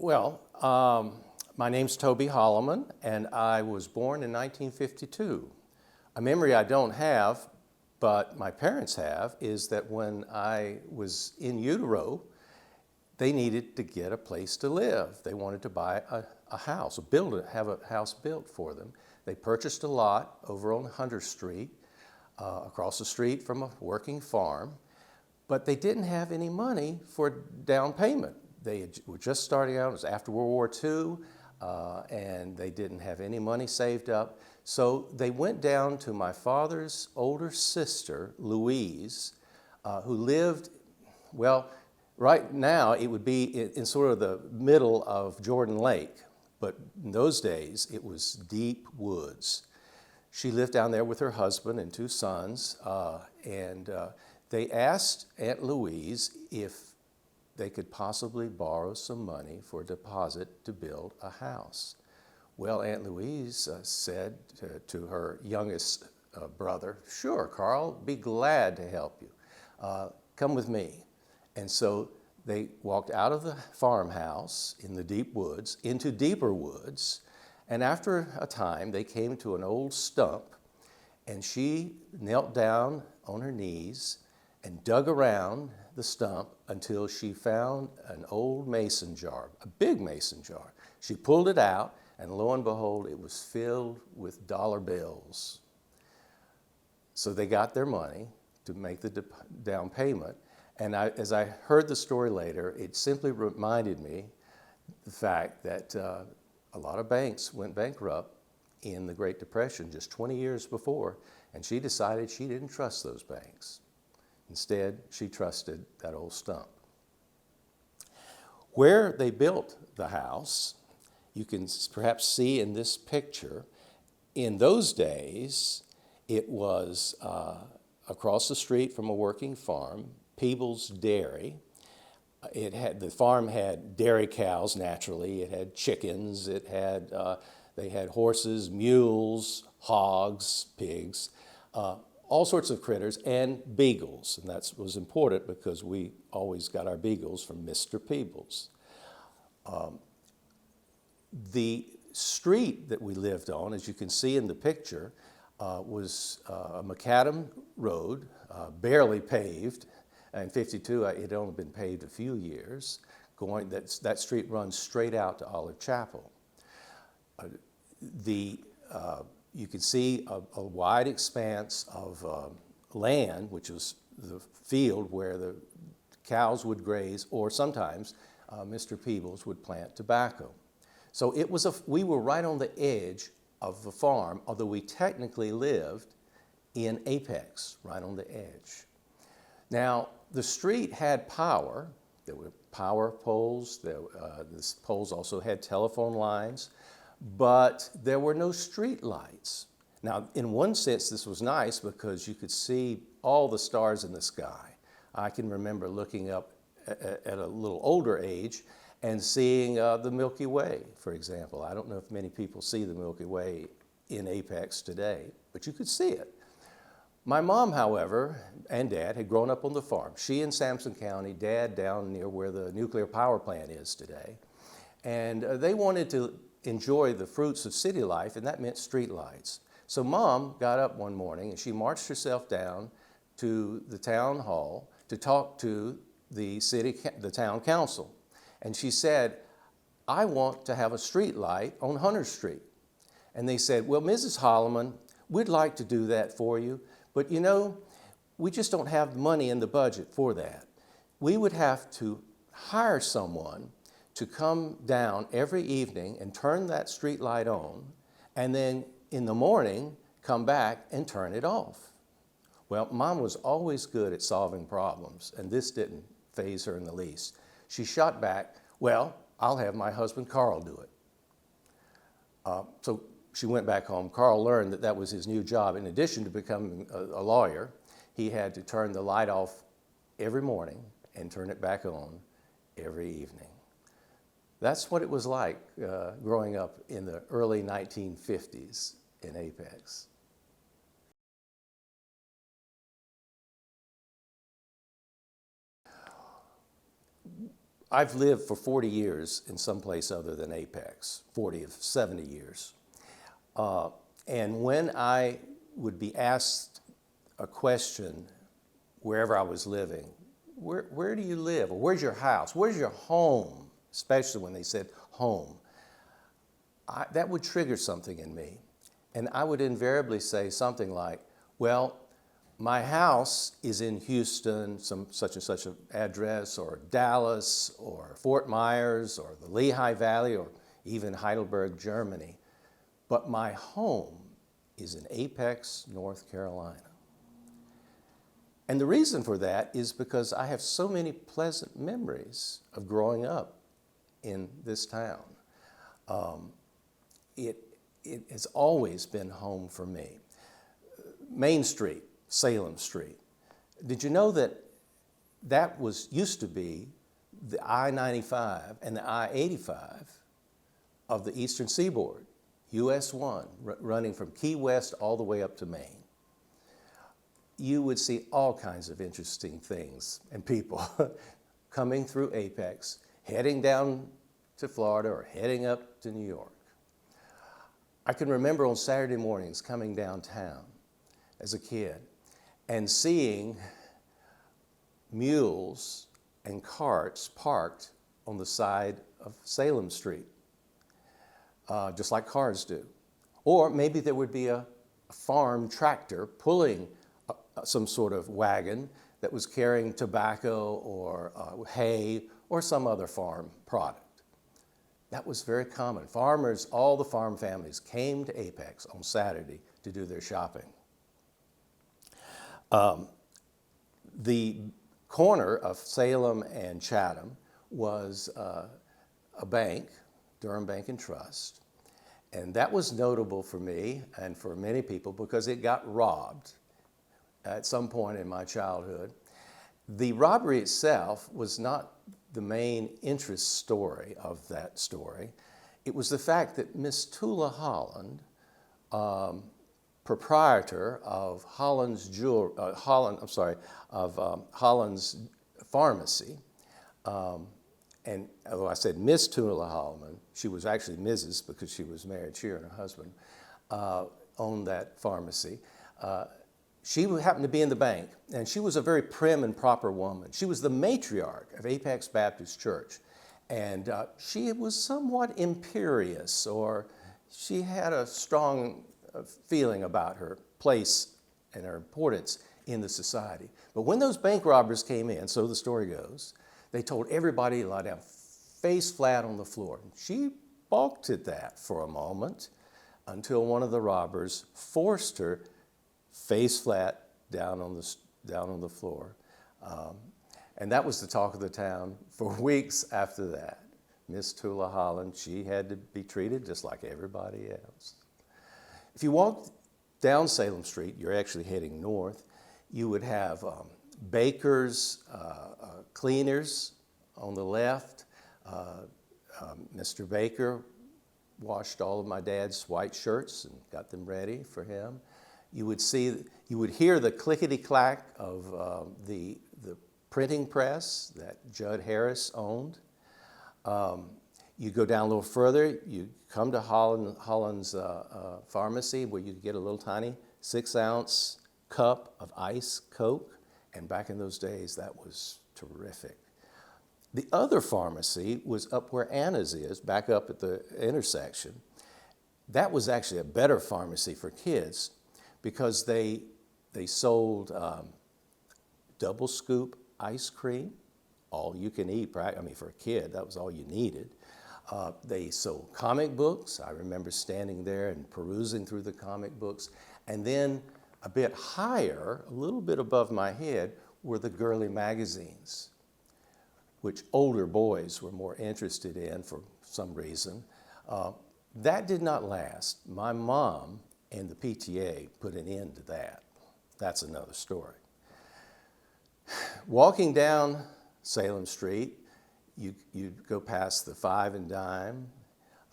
Well, my name's Toby Holleman, and I was born in 1952. A memory I don't have, but my parents have, is that when I was in utero, they needed to get a place to live. They wanted to buy a house, have a house built for them. They purchased a lot over on Hunter Street, across the street from a working farm, but they didn't have any money for down payment. They were just starting out. It was after World War II, and they didn't have any money saved up. So they went down to my father's older sister, Louise, who lived, well, right now it would be in sort of the middle of Jordan Lake, but in those days it was deep woods. She lived down there with her husband and two sons, and they asked Aunt Louise if they could possibly borrow some money for a deposit to build a house. Well, Aunt Louise said to her youngest brother, "Sure, Carl, be glad to help you. Come with me." And so they walked out of the farmhouse in the deep woods into deeper woods, and after a time they came to an old stump, and she knelt down on her knees and dug around the stump until she found an old mason jar, a big mason jar. She pulled it out, and lo and behold, it was filled with dollar bills. So they got their money to make the down payment. And as I heard the story later, it simply reminded me the fact that a lot of banks went bankrupt in the Great Depression just 20 years before, and she decided she didn't trust those banks. Instead, she trusted that old stump. Where they built the house, you can perhaps see in this picture. In those days, it was across the street from a working farm, Peebles Dairy. The farm had dairy cows, naturally. It had chickens. They had horses, mules, hogs, pigs, all sorts of critters, and beagles. And that was important because we always got our beagles from Mr. Peebles. The street that we lived on, as you can see in the picture, was a macadam road, barely paved. In '52, it had only been paved a few years. That street runs straight out to Olive Chapel. You could see a wide expanse of land, which was the field where the cows would graze, or sometimes Mr. Peebles would plant tobacco. So we were right on the edge of the farm, although we technically lived in Apex, right on the edge. Now, the street had power. There were power poles. These poles also had telephone lines, but there were no street lights. Now, in one sense, this was nice because you could see all the stars in the sky. I can remember looking up at a little older age and seeing the Milky Way, for example. I don't know if many people see the Milky Way in Apex today, but you could see it. My mom, however, and Dad had grown up on the farm. She in Sampson County, Dad down near where the nuclear power plant is today. And they wanted to enjoy the fruits of city life, and that meant street lights. So Mom got up one morning and she marched herself down to the town hall to talk to the town council. And she said, "I want to have a street light on Hunter Street." And they said, "Well, Mrs. Holleman, we'd like to do that for you, but you know, we just don't have money in the budget for that. We would have to hire someone to come down every evening and turn that street light on, and then in the morning, come back and turn it off." Well, Mom was always good at solving problems, and this didn't faze her in the least. She shot back, "Well, I'll have my husband Carl do it." So she went back home. Carl learned that that was his new job. In addition to becoming a lawyer, he had to turn the light off every morning and turn it back on every evening. That's what it was like growing up in the early 1950s in Apex. I've lived for 40 years in some place other than Apex, 40 of 70 years. And when I would be asked a question wherever I was living, where do you live? Or where's your house? Where's your home? Especially when they said home. That would trigger something in me. And I would invariably say something like, well, my house is in Houston, some such and such an address, or Dallas, or Fort Myers, or the Lehigh Valley, or even Heidelberg, Germany. But my home is in Apex, North Carolina. And the reason for that is because I have so many pleasant memories of growing up in this town. It has always been home for me. Main Street, Salem Street. Did you know that that used to be the I-95 and the I-85 of the Eastern Seaboard, US 1, running from Key West all the way up to Maine? You would see all kinds of interesting things and people coming through Apex, heading down to Florida or heading up to New York. I can remember on Saturday mornings coming downtown as a kid and seeing mules and carts parked on the side of Salem Street, just like cars do. Or maybe there would be a farm tractor pulling some sort of wagon that was carrying tobacco or hay or some other farm product. That was very common. Farmers, all the farm families came to Apex on Saturday to do their shopping. The corner of Salem and Chatham was a bank, Durham Bank and Trust, and that was notable for me and for many people because it got robbed at some point in my childhood. The robbery itself was not the main interest story of that story. It was the fact that Miss Tula Holland, proprietor of Holland's Pharmacy, and although I said Miss Tula Holleman, she was actually Mrs. because she was married, she and her husband owned that pharmacy. She happened to be in the bank, and she was a very prim and proper woman. She was the matriarch of Apex Baptist Church, and she was somewhat imperious, or she had a strong feeling about her place and her importance in the society. But when those bank robbers came in, so the story goes, they told everybody to lie down face flat on the floor. She balked at that for a moment until one of the robbers forced her face flat down on the floor. And that was the talk of the town for weeks after that. Miss Tula Holland, she had to be treated just like everybody else. If you walk down Salem Street, you're actually heading north, you would have bakers, cleaners on the left. Mr. Baker washed all of my dad's white shirts and got them ready for him. You would hear the clickety-clack of the printing press that Judd Harris owned. You go down a little further, you come to Holland's Pharmacy, where you get a little tiny 6-ounce cup of ice Coke, and back in those days, that was terrific. The other pharmacy was up where Anna's is, back up at the intersection. That was actually a better pharmacy for kids because they sold double scoop ice cream, all you can eat. I mean, for a kid, that was all you needed. They sold comic books. I remember standing there and perusing through the comic books. And then a bit higher, a little bit above my head, were the girly magazines, which older boys were more interested in for some reason. That did not last. My mom and the PTA put an end to that. That's another story. Walking down Salem Street, you go past the Five and Dime.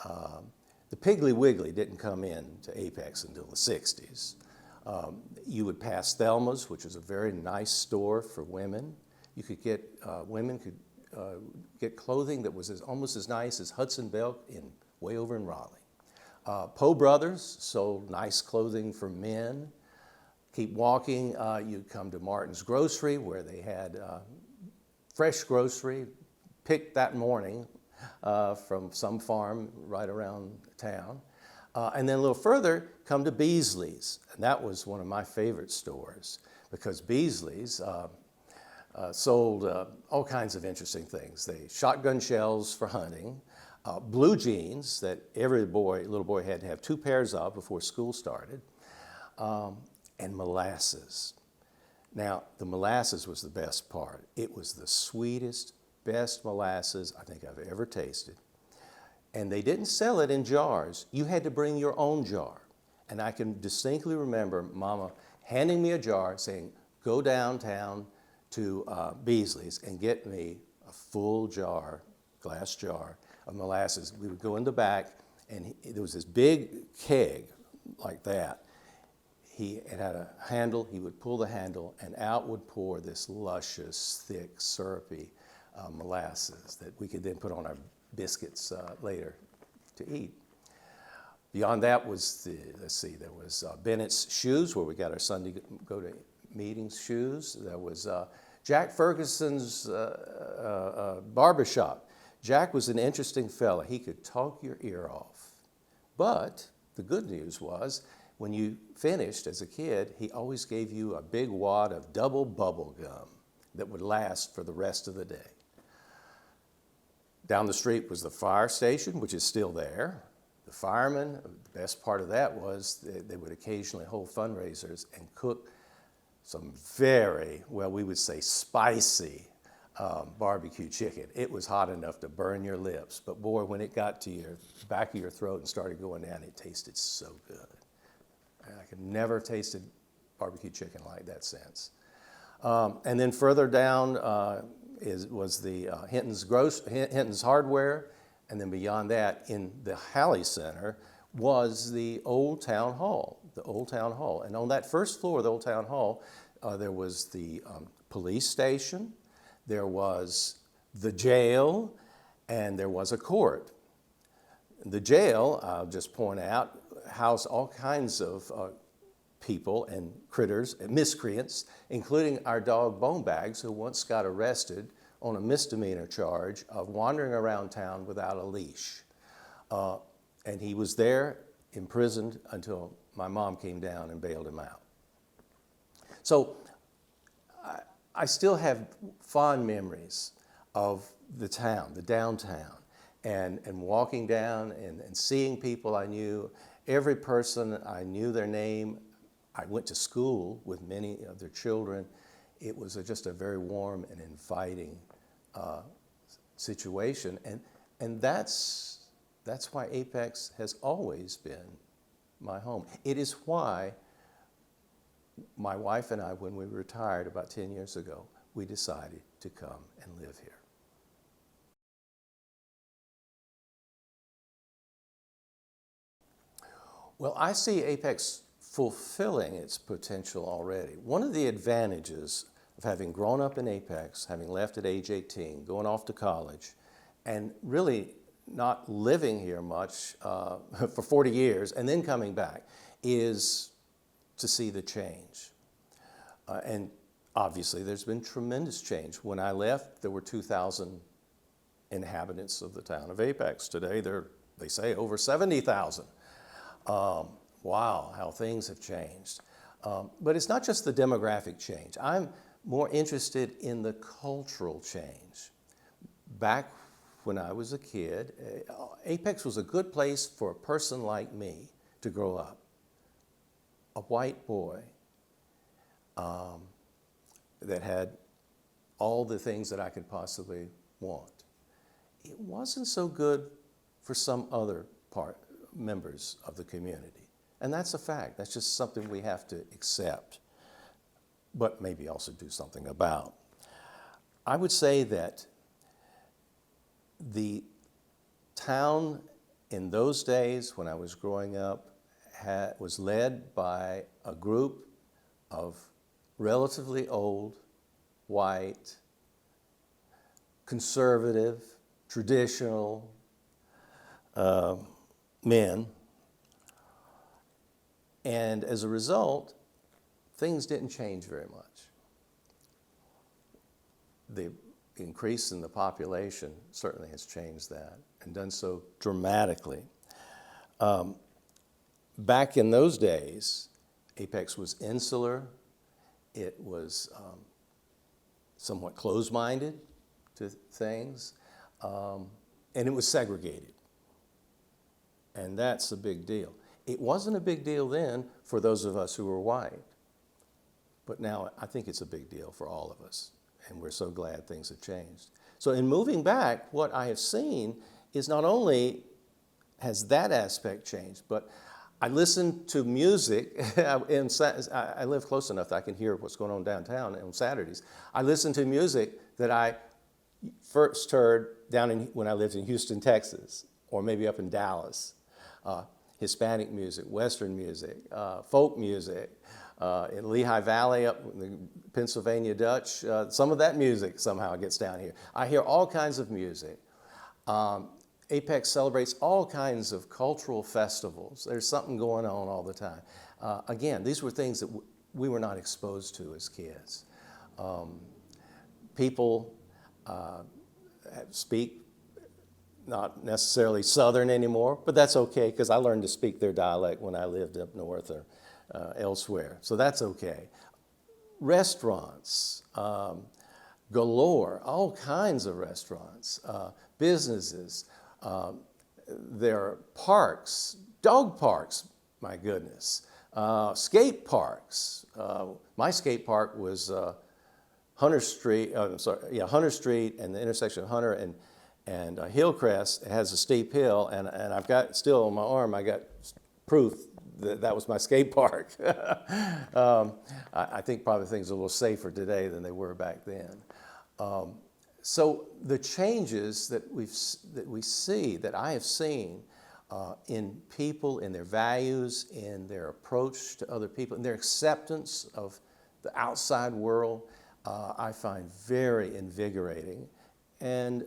The Piggly Wiggly didn't come in to Apex until the 60s. You would pass Thelma's, which was a very nice store for women. You could get, women could get clothing that was almost as nice as Hudson Belk way over in Raleigh. Poe Brothers sold nice clothing for men. Keep walking, you'd come to Martin's Grocery, where they had fresh grocery picked that morning from some farm right around town. And then a little further, come to Beasley's. And that was one of my favorite stores, because Beasley's sold all kinds of interesting things. They shotgun shells for hunting, blue jeans that every little boy had to have 2 pairs of before school started, and molasses. Now, the molasses was the best part. It was the sweetest, best molasses I think I've ever tasted. And they didn't sell it in jars. You had to bring your own jar. And I can distinctly remember Mama handing me a jar saying, go downtown to Beasley's and get me a full jar, glass jar of molasses. We would go in the back, and there was this big keg like that. It had a handle. He would pull the handle, and out would pour this luscious, thick, syrupy molasses that we could then put on our biscuits later to eat. Beyond that was there was Bennett's Shoes, where we got our Sunday go to meetings shoes. There was Jack Ferguson's barbershop. Jack was an interesting fella. He could talk your ear off. But the good news was, when you finished as a kid, he always gave you a big wad of double bubble gum that would last for the rest of the day. Down the street was the fire station, which is still there. The firemen, the best part of that was they would occasionally hold fundraisers and cook some very, well, we would say spicy barbecue chicken. It was hot enough to burn your lips, but boy, when it got to your back of your throat and started going down, it tasted so good. I could never have tasted barbecue chicken like that since. And then further down was the Hinton's Hardware, and then beyond that, in the Halley Center, was the Old Town Hall, And on that first floor of the Old Town Hall, there was the police station, there was the jail, and there was a court. The jail, I'll just point out, housed all kinds of people and critters and miscreants, including our dog Bonebags, who once got arrested on a misdemeanor charge of wandering around town without a leash. And he was there imprisoned until my mom came down and bailed him out. So I still have fond memories of the town, the downtown, and walking down and seeing people I knew. Every person, I knew their name. I went to school with many of their children. It was just a very warm and inviting situation. And that's why Apex has always been my home. It is why my wife and I, when we retired about 10 years ago, we decided to come and live here. Well, I see Apex fulfilling its potential already. One of the advantages of having grown up in Apex, having left at age 18, going off to college, and really not living here much for 40 years, and then coming back, is to see the change. And obviously there's been tremendous change. When I left, there were 2,000 inhabitants of the town of Apex. Today, they say over 70,000. Wow, how things have changed. But it's not just the demographic change. I'm more interested in the cultural change. Back when I was a kid, Apex was a good place for a person like me to grow up. A white boy that had all the things that I could possibly want. It wasn't so good for some other members of the community. And that's a fact. That's just something we have to accept, but maybe also do something about. I would say that the town in those days when I was growing up was led by a group of relatively old, white, conservative, traditional men. And as a result, things didn't change very much. The increase in the population certainly has changed that and done so dramatically. Back in those days, Apex was insular. It was somewhat closed-minded to things, and it was segregated. And that's a big deal. It wasn't a big deal then for those of us who were white, but now I think it's a big deal for all of us, and we're so glad things have changed. So in moving back, what I have seen is not only has that aspect changed, but I listen to music. I live close enough that I can hear what's going on downtown on Saturdays. I listen to music that I first heard when I lived in Houston, Texas, or maybe up in Dallas. Hispanic music, Western music, folk music. In Lehigh Valley, up in the Pennsylvania Dutch, some of that music somehow gets down here. I hear all kinds of music. Apex celebrates all kinds of cultural festivals. There's something going on all the time. Again, these were things that we were not exposed to as kids. People speak not necessarily Southern anymore, but that's okay because I learned to speak their dialect when I lived up north or elsewhere. So that's okay. Restaurants, galore, all kinds of restaurants, businesses. There are parks, dog parks, my goodness, skate parks. My skate park was Hunter Street, Hunter Street and the intersection of Hunter and Hillcrest. It has a steep hill, and I've got, still on my arm, I got proof that was my skate park. I think probably things are a little safer today than they were back then. So the changes that we see, that I have seen in people, in their values, in their approach to other people, in their acceptance of the outside world, I find very invigorating. And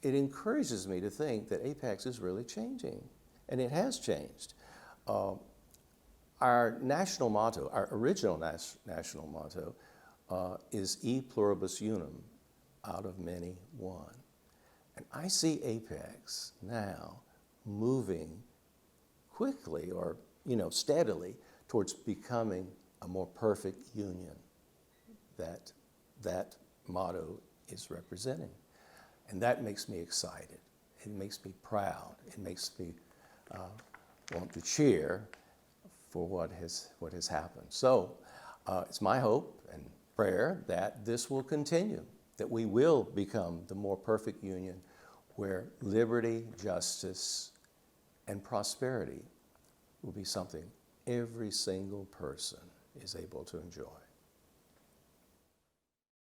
it encourages me to think that Apex is really changing, and it has changed. Our national motto, our original national motto, is E pluribus unum, out of many, one. And I see Apex now moving quickly or steadily towards becoming a more perfect union that motto is representing. And that makes me excited. It makes me proud. It makes me want to cheer for what has happened. So it's my hope and prayer that this will continue, that we will become the more perfect union where liberty, justice, and prosperity will be something every single person is able to enjoy.